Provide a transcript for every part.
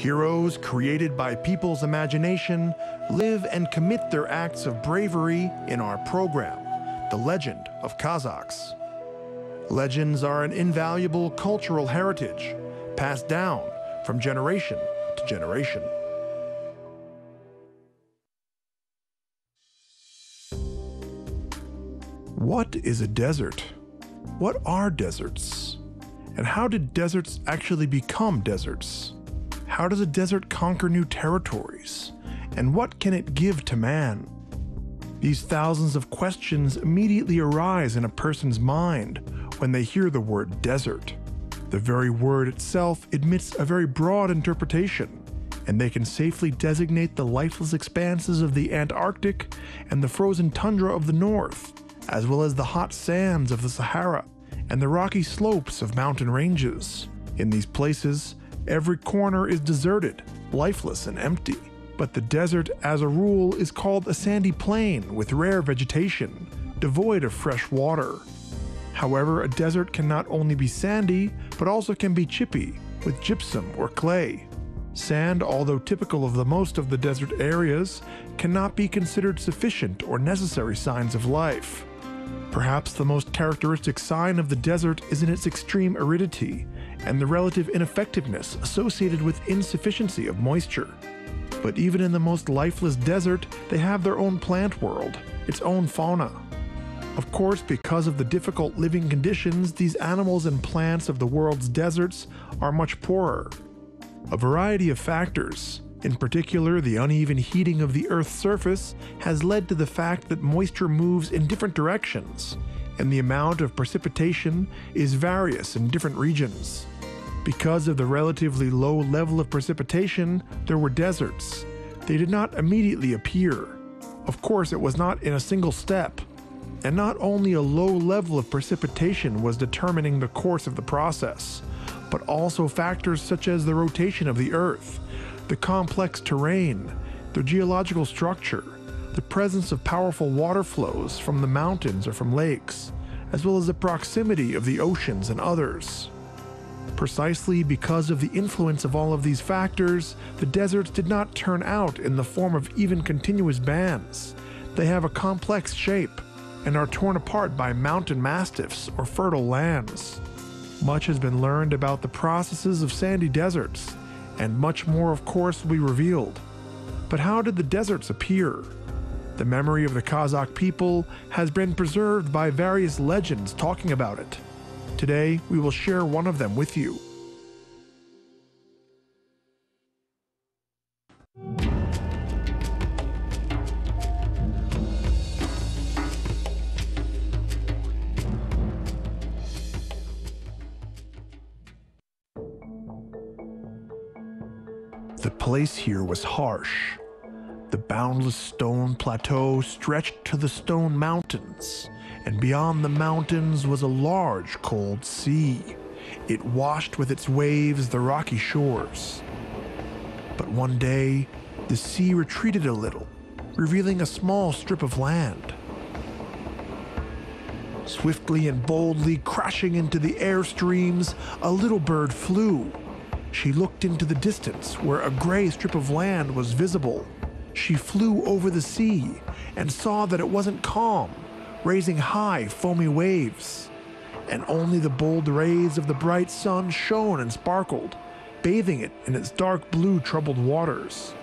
Heroes created by people's imagination live and commit their acts of bravery in our program, The Legend of Kazakhs. Legends are an invaluable cultural heritage passed down from generation to generation. What is a desert? What are deserts? And how did deserts actually become deserts? How does a desert conquer new territories? And what can it give to man? These thousands of questions immediately arise in a person's mind when they hear the word desert. The very word itself admits a very broad interpretation, and they can safely designate the lifeless expanses of the Antarctic and the frozen tundra of the north, as well as the hot sands of the Sahara and the rocky slopes of mountain ranges. In these places, every corner is deserted, lifeless and empty. But the desert, as a rule, is called a sandy plain with rare vegetation, devoid of fresh water. However, a desert can not only be sandy, but also can be chippy, with gypsum or clay. Sand, although typical of the most of the desert areas, cannot be considered sufficient or necessary signs of life. Perhaps the most characteristic sign of the desert is in its extreme aridity and the relative ineffectiveness associated with insufficiency of moisture. But even in the most lifeless desert, they have their own plant world, its own fauna. Of course, because of the difficult living conditions, these animals and plants of the world's deserts are much poorer. A variety of factors, in particular the uneven heating of the Earth's surface, has led to the fact that moisture moves in different directions, and the amount of precipitation is various in different regions. Because of the relatively low level of precipitation, there were deserts. They did not immediately appear. Of course, it was not in a single step. And not only a low level of precipitation was determining the course of the process, but also factors such as the rotation of the Earth, the complex terrain, the geological structure, the presence of powerful water flows from the mountains or from lakes, as well as the proximity of the oceans and others. Precisely because of the influence of all of these factors, the deserts did not turn out in the form of even continuous bands. They have a complex shape and are torn apart by mountain massifs or fertile lands. Much has been learned about the processes of sandy deserts, and much more, of course, will be revealed. But how did the deserts appear? The memory of the Kazakh people has been preserved by various legends talking about it. Today, we will share one of them with you. The place here was harsh. The boundless stone plateau stretched to the stone mountains, and beyond the mountains was a large, cold sea. It washed with its waves the rocky shores. But one day, the sea retreated a little, revealing a small strip of land. Swiftly and boldly crashing into the airstreams, a little bird flew. She looked into the distance where a gray strip of land was visible. She flew over the sea and saw that it wasn't calm, raising high, foamy waves. And only the bold rays of the bright sun shone and sparkled, bathing it in its dark blue troubled waters.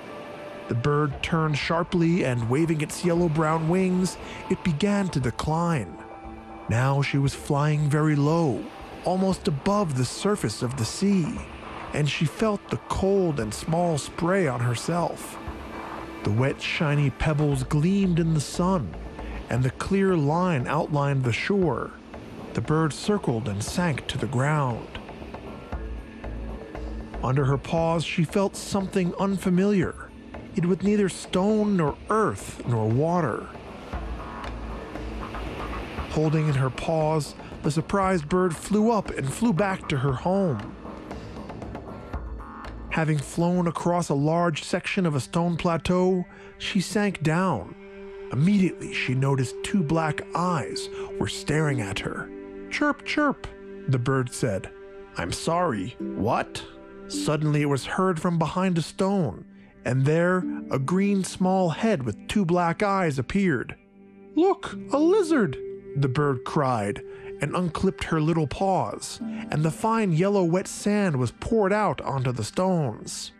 The bird turned sharply and, waving its yellow-brown wings, it began to decline. Now she was flying very low, almost above the surface of the sea, and she felt the cold and small spray on herself. The wet, shiny pebbles gleamed in the sun, and the clear line outlined the shore. The bird circled and sank to the ground. Under her paws, she felt something unfamiliar. It was neither stone nor earth nor water. Holding in her paws, the surprised bird flew up and flew back to her home. Having flown across a large section of a stone plateau, she sank down. Immediately, she noticed two black eyes were staring at her. "Chirp, chirp," the bird said. "I'm sorry." "What?" Suddenly it was heard from behind a stone, and there a green small head with 2 black eyes appeared. "Look, a lizard!" the bird cried, and unclipped her little paws, and the fine yellow wet sand was poured out onto the stones.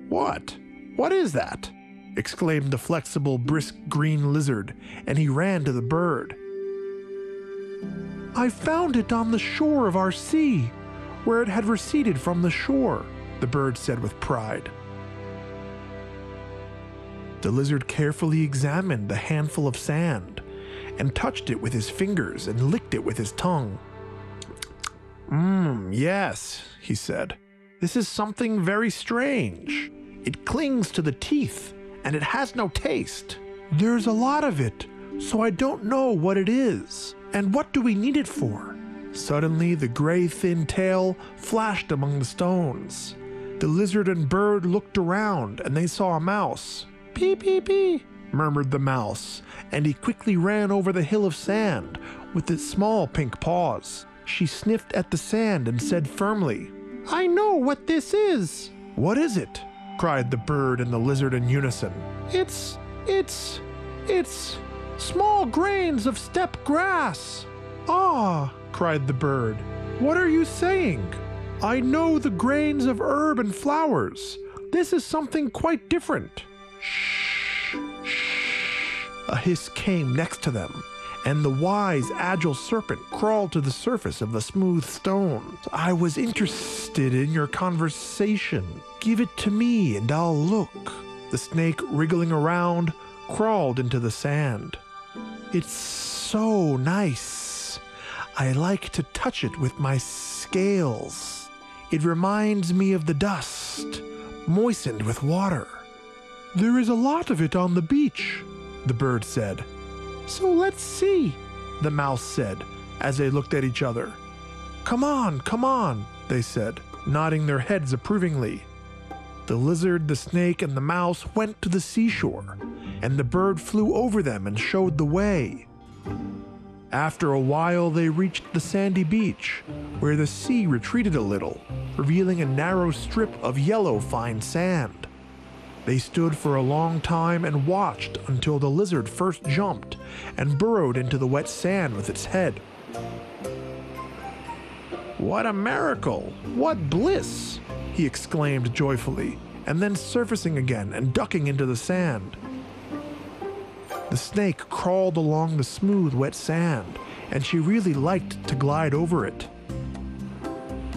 "What? What is that?" exclaimed the flexible, brisk green lizard, and he ran to the bird. "I found it on the shore of our sea, where it had receded from the shore," the bird said with pride. The lizard carefully examined the handful of sand, and touched it with his fingers and licked it with his tongue. Yes," he said. "This is something very strange. It clings to the teeth, and it has no taste. There's a lot of it, so I don't know what it is. And what do we need it for?" Suddenly, the gray thin tail flashed among the stones. The lizard and bird looked around, and they saw a mouse. "Pee, pee, pee," murmured the mouse, and he quickly ran over the hill of sand with its small pink paws. She sniffed at the sand and said firmly, "I know what this is." "What is it?" cried the bird and the lizard in unison. It's small grains of steppe grass." "Ah," cried the bird, "what are you saying? I know the grains of herb and flowers. This is something quite different." "Shh, shh." A hiss came next to them, and the wise, agile serpent crawled to the surface of the smooth stone. "I was interested in your conversation. Give it to me and I'll look." The snake, wriggling around, crawled into the sand. "It's so nice. I like to touch it with my scales. It reminds me of the dust, moistened with water." "There is a lot of it on the beach," the bird said. "So let's see," the mouse said as they looked at each other. Come on, they said, nodding their heads approvingly. The lizard, the snake, and the mouse went to the seashore, and the bird flew over them and showed the way. After a while, they reached the sandy beach, where the sea retreated a little, revealing a narrow strip of yellow fine sand. They stood for a long time and watched until the lizard first jumped and burrowed into the wet sand with its head. "What a miracle! What bliss!" he exclaimed joyfully, and then surfacing again and ducking into the sand. The snake crawled along the smooth, wet sand, and she really liked to glide over it.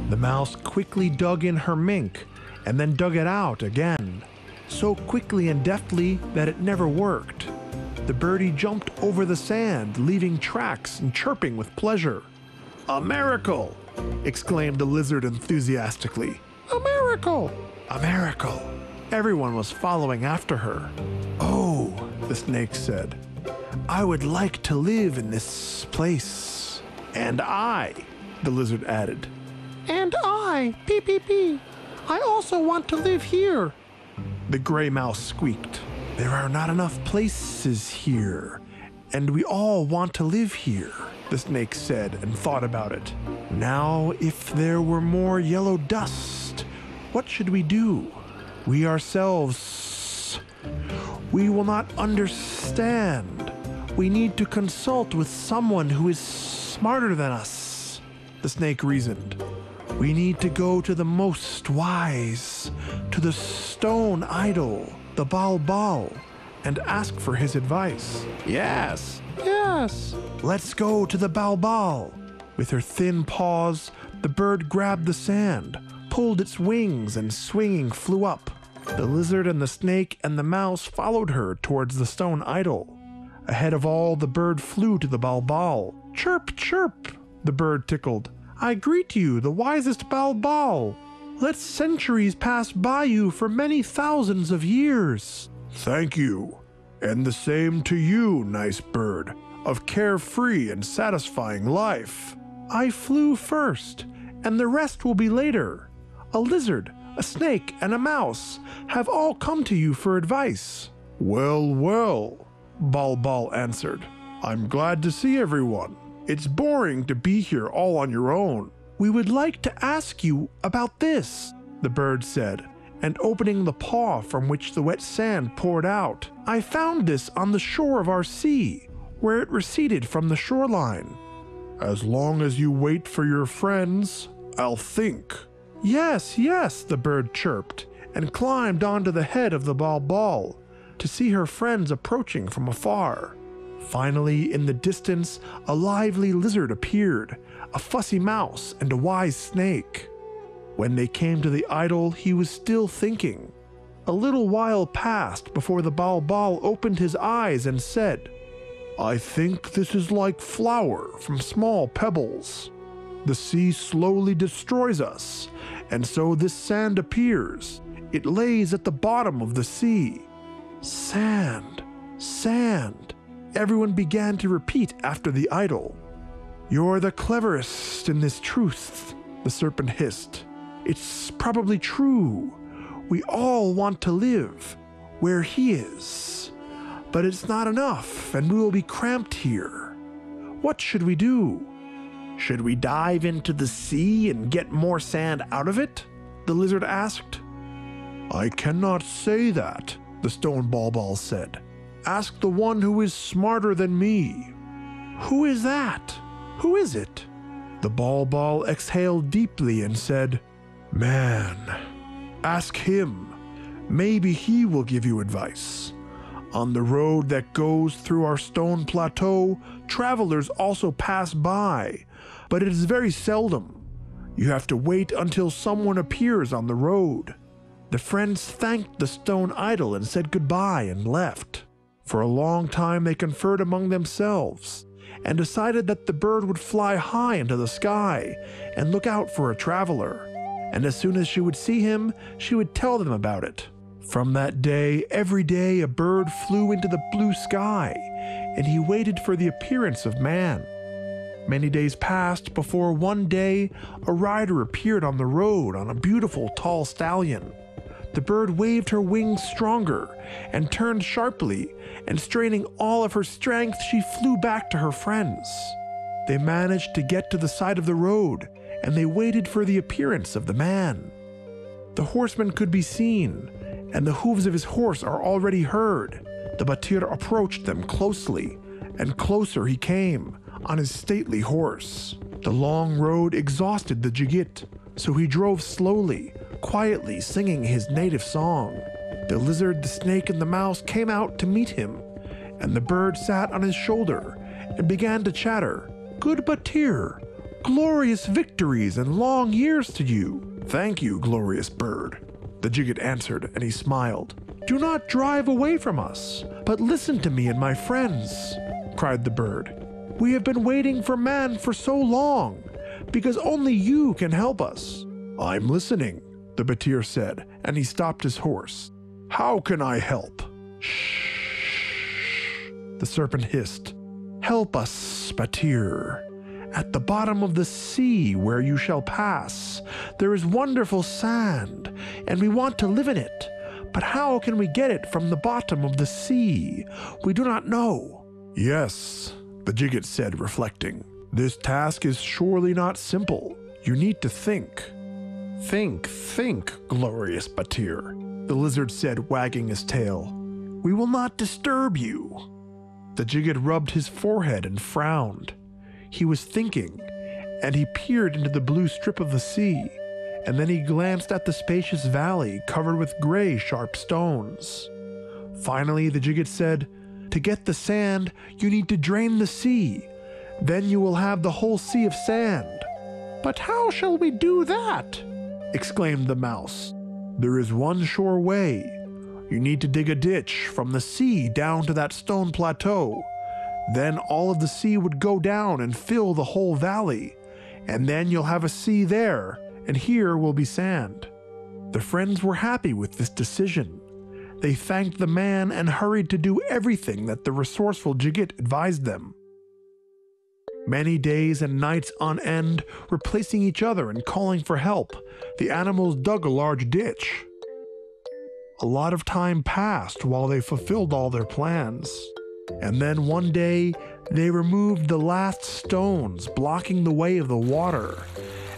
The mouse quickly dug in her mink and then dug it out again, so quickly and deftly that it never worked. The birdie jumped over the sand, leaving tracks and chirping with pleasure. "A miracle!" exclaimed the lizard enthusiastically. "A miracle! A miracle!" Everyone was following after her. "Oh," the snake said, "I would like to live in this place." "And I," the lizard added. "And I, pee pee pee. I also want to live here," the gray mouse squeaked. "There are not enough places here, and we all want to live here," the snake said and thought about it. "Now, if there were more yellow dust, what should we do? We ourselves, we will not understand. We need to consult with someone who is smarter than us," the snake reasoned. "We need to go to the most wise, to the stone idol, the Balbal, and ask for his advice." "Yes, yes, let's go to the Balbal." With her thin paws, the bird grabbed the sand, pulled its wings, and swinging flew up. The lizard and the snake and the mouse followed her towards the stone idol. Ahead of all, the bird flew to the Balbal. "Chirp, chirp," the bird tickled. "I greet you, the wisest Balbal. Let centuries pass by you for many thousands of years." "Thank you, and the same to you, nice bird, of carefree and satisfying life." "I flew first, and the rest will be later. A lizard, a snake, and a mouse have all come to you for advice." "Well, well," Balbal answered. "I'm glad to see everyone. It's boring to be here all on your own." "We would like to ask you about this," the bird said, and opening the paw from which the wet sand poured out. "I found this on the shore of our sea, where it receded from the shoreline." "As long as you wait for your friends, I'll think." "Yes, yes," the bird chirped, and climbed onto the head of the ball to see her friends approaching from afar. Finally, in the distance, a lively lizard appeared, a fussy mouse, and a wise snake. When they came to the idol, he was still thinking. A little while passed before the ball opened his eyes and said, "I think this is like flour from small pebbles. The sea slowly destroys us, and so this sand appears. It lays at the bottom of the sea." "Sand, sand," everyone began to repeat after the idol. "You're the cleverest in this truth," the serpent hissed. "It's probably true. We all want to live where he is. But it's not enough, and we will be cramped here. What should we do?" "Should we dive into the sea and get more sand out of it?" the lizard asked. "I cannot say that," the stone ball said. "Ask the one who is smarter than me." "Who is that? Who is it?" The ball exhaled deeply and said, "Man, ask him. Maybe he will give you advice. On the road that goes through our stone plateau, travelers also pass by, but it is very seldom. You have to wait until someone appears on the road." The friends thanked the stone idol and said goodbye and left. For a long time they conferred among themselves and decided that the bird would fly high into the sky and look out for a traveler, and as soon as she would see him, she would tell them about it. From that day, every day a bird flew into the blue sky, and he waited for the appearance of man. Many days passed before one day a rider appeared on the road on a beautiful tall stallion. The bird waved her wings stronger and turned sharply, and straining all of her strength, she flew back to her friends. They managed to get to the side of the road, and they waited for the appearance of the man. The horseman could be seen, and the hooves of his horse are already heard. The Batir approached them closely, and closer he came, on his stately horse. The long road exhausted the Jigit, so he drove slowly, quietly singing his native song. The lizard, the snake, and the mouse came out to meet him, and the bird sat on his shoulder and began to chatter. "Good Batir, glorious victories and long years to you." "Thank you, glorious bird," the Jigit answered, and he smiled. "Do not drive away from us, but listen to me and my friends," cried the bird. "We have been waiting for man for so long, because only you can help us." "I'm listening," the Batir said, and he stopped his horse. "How can I help?" "Shh," the serpent hissed. "Help us, Batir. At the bottom of the sea where you shall pass, there is wonderful sand, and we want to live in it. But how can we get it from the bottom of the sea? We do not know." "Yes," the Jigit said, reflecting. "This task is surely not simple. You need to think." Think, glorious Batir," the lizard said, wagging his tail. "We will not disturb you." The Jigit rubbed his forehead and frowned. He was thinking, and he peered into the blue strip of the sea, and then he glanced at the spacious valley covered with gray, sharp stones. Finally, the Jigit said, "To get the sand, you need to drain the sea. Then you will have the whole sea of sand." "But how shall we do that?" exclaimed the mouse. "There is one sure way. You need to dig a ditch from the sea down to that stone plateau. Then all of the sea would go down and fill the whole valley, and then you'll have a sea there, and here will be sand." The friends were happy with this decision. They thanked the man and hurried to do everything that the resourceful Jigit advised them. Many days and nights on end, replacing each other and calling for help, the animals dug a large ditch. A lot of time passed while they fulfilled all their plans. And then one day, they removed the last stones blocking the way of the water.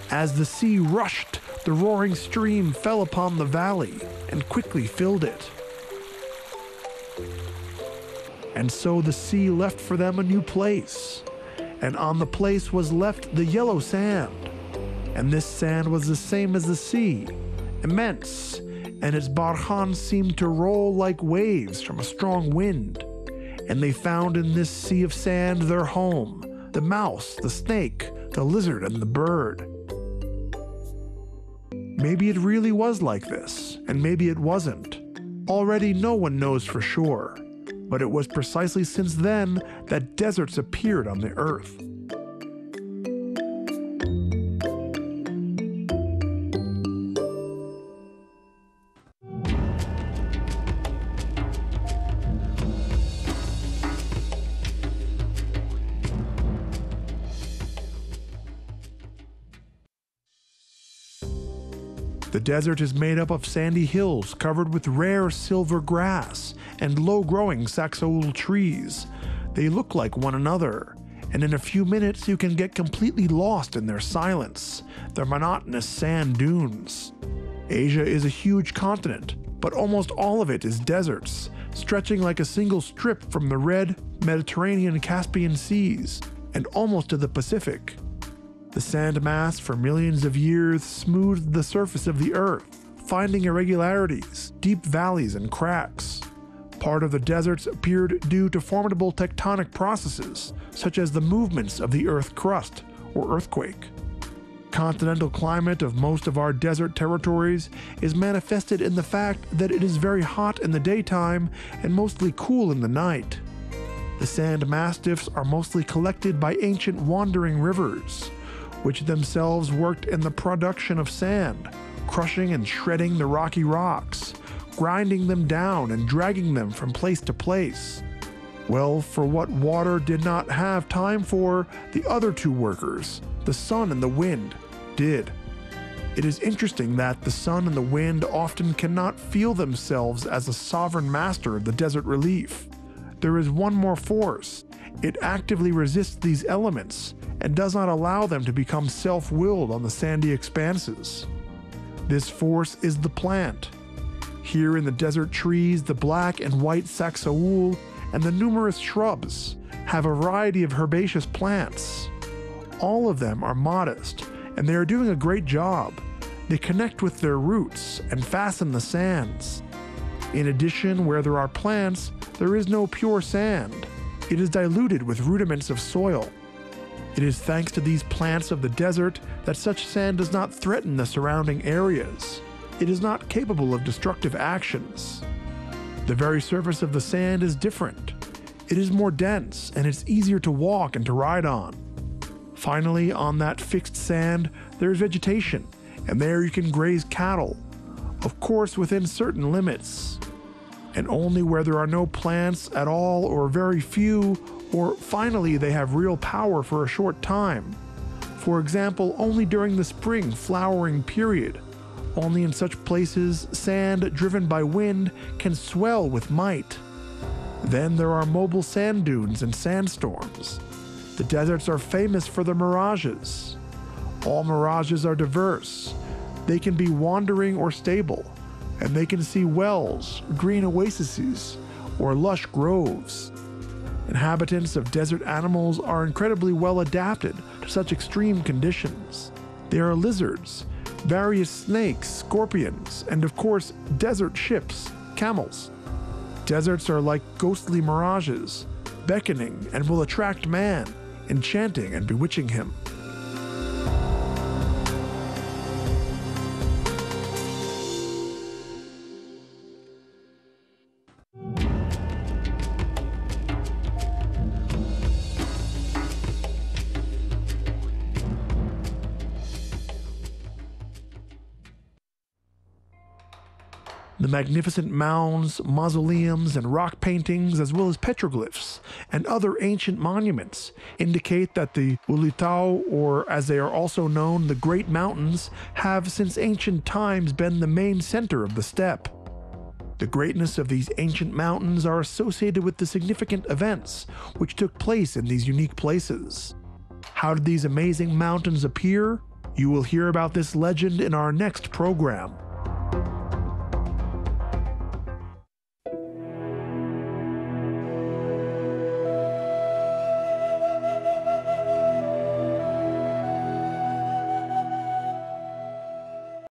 As the sea rushed, The roaring stream fell upon the valley and quickly filled it. And so the sea left for them a new place, and on the place was left the yellow sand. And this sand was the same as the sea, immense, and its barkhans seemed to roll like waves from a strong wind. And they found in this sea of sand their home, the mouse, the snake, the lizard, and the bird. Maybe it really was like this, and maybe it wasn't. Already no one knows for sure, but it was precisely since then that deserts appeared on the earth. The desert is made up of sandy hills covered with rare silver grass and low-growing saxaul trees. They look like one another, and in a few minutes you can get completely lost in their silence, their monotonous sand dunes. Asia is a huge continent, but almost all of it is deserts, stretching like a single strip from the Red, Mediterranean, Caspian Seas, and almost to the Pacific. The sand mass for millions of years smoothed the surface of the earth, finding irregularities, deep valleys, and cracks. Part of the deserts appeared due to formidable tectonic processes, such as the movements of the earth crust or earthquake. Continental climate of most of our desert territories is manifested in the fact that it is very hot in the daytime and mostly cool in the night. The sand mastiffs are mostly collected by ancient wandering rivers, which themselves worked in the production of sand, crushing and shredding the rocky rocks, grinding them down and dragging them from place to place. Well, for what water did not have time for, the other two workers, the sun and the wind, did. It is interesting that the sun and the wind often cannot feel themselves as a sovereign master of the desert relief. There is one more force. It actively resists these elements and does not allow them to become self-willed on the sandy expanses. This force is the plant. Here in the desert trees, the black and white saxaul and the numerous shrubs have a variety of herbaceous plants. All of them are modest, and they are doing a great job. They connect with their roots and fasten the sands. In addition, where there are plants, there is no pure sand. It is diluted with rudiments of soil. It is thanks to these plants of the desert that such sand does not threaten the surrounding areas. It is not capable of destructive actions. The very surface of the sand is different. It is more dense, and it's easier to walk and to ride on. Finally, on that fixed sand, there is vegetation, and there you can graze cattle, of course within certain limits. And only where there are no plants at all or very few, or finally they have real power for a short time. For example, only during the spring flowering period. Only in such places sand driven by wind can swell with might. Then there are mobile sand dunes and sandstorms. The deserts are famous for their mirages. All mirages are diverse. They can be wandering or stable, and they can see wells, green oases, or lush groves. Inhabitants of desert animals are incredibly well adapted to such extreme conditions. There are lizards, various snakes, scorpions, and of course, desert ships, camels. Deserts are like ghostly mirages, beckoning and will attract man, enchanting and bewitching him. The magnificent mounds, mausoleums, and rock paintings, as well as petroglyphs and other ancient monuments, indicate that the Ulitau, or as they are also known, the Great Mountains, have since ancient times been the main center of the steppe. The greatness of these ancient mountains are associated with the significant events which took place in these unique places. How did these amazing mountains appear? You will hear about this legend in our next program.